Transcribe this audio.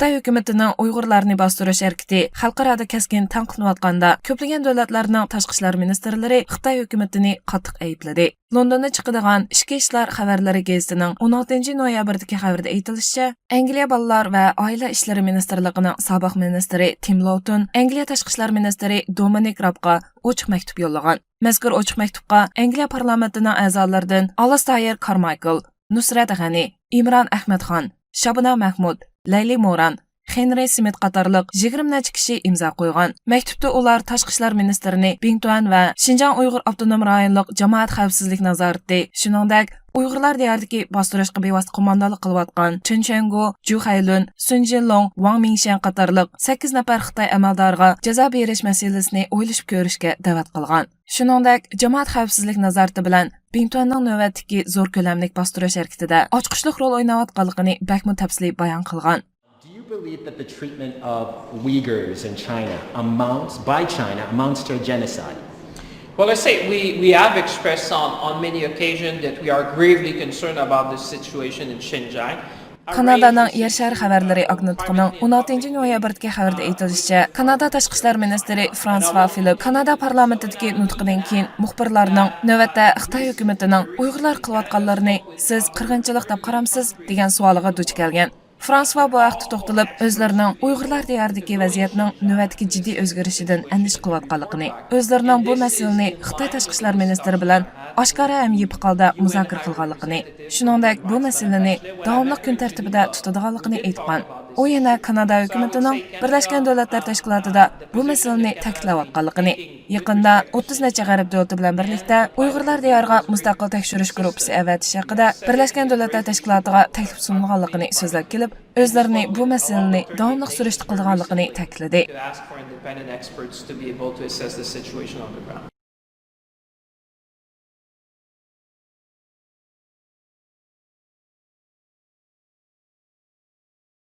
Xitoy hukumatining Uyg'urlarni bostirish harakati xalqaro keskin tanqidlanayotganda, ko'plagan davlatlarning tashqi ishlar ministrlari Xitoy hukumatini qattiq aybladi. Londonda chiqadigan Ichki ishlar xabarlari gazetining 16 noyabrdagi xabarda aytilishicha, Angliya bolalar va oila ishlari ministrligining sobiq ministri Tim Lawton Angliya tashqi ishlar ministri Dominic Raabga ochiq maktub yo'llagan. Mazkur ochiq maktubga Angliya parlamentining a'zolaridan Alastair Carmichael, Nusrat G'ani, Imron Ahmadxon, Shabana Mahmud, Layli Moran, Henry Smith qatorliq 20 necha kishi imzo qo'ygan. Maktubda ular tashqi ishlar ministrini Bingtuan va Xinjiang Uyg'ur avtonom rayonlik jamoat xavfsizlik nazorati, shuningdek Uyg'urlar diyoridagi bostirishga bevosita qo'mondonlik qilayotgan Chen Chenggu, Ju Hailun, Sun Jinlong, Wang Mingshan qatorliq 8 nafar Xitoy amaldoriga jazo berish masalasini o'ylashib ko'rishga da'vat qilgan. Shuningdek, jamoat xavfsizlik nazorati bilan Bingtuanning navbatdagi zo'r ko'lamlik bostirish harakatida ochqishlik rol o'ynayotganligini bakmu tafsili bayon qilgan. Do you believe that the treatment of Uyghurs in China amounts to a genocide? Well, I say we have expressed on many occasions that we are gravely concerned about this situation in Xinjiang. Kanadaning Yer shari xabarlari agentligining 16 noyabrdagi xabarda aytilishicha, Kanada tashqi ishlar ministri François Philippe Kanada parlamentidagi nutqidan keyin muxbirlarning navbatda Xitoy hukumatining Uyg'urlar qilayotganlarini siz qirg'inchilik deb qaramsiz degan savoliga duch kelgan. François bu vaqtda to'xtalib, o'zlarining Uyg'urlar diyoridagi vaziyatning navbatdagi jiddiy o'zgarishidan andish qilayotganligini, o'zlarining bu masalani Xitoy tashqi ishlar ministri bilan oshkora ham yipiqalda muzokara qilganligini, shuningdek bu masalani davomli kun tartibida tutadiganligini aytgan. U yana Kanada hukumatining Birlashgan Davlatlar Tashkilotida bu masalani ta'kidlayotganligini, yaqinda 30 necha g'arb davlati bilan birlikda Uyg'urlar diyoriga mustaqil tekshirish guruhi avatish haqida Birlashgan Davlatlar Tashkilotiga taklif sunilganligini so'zlab kelib, o'zlarini bu masalani davomli surishtirganligini ta'kidladi.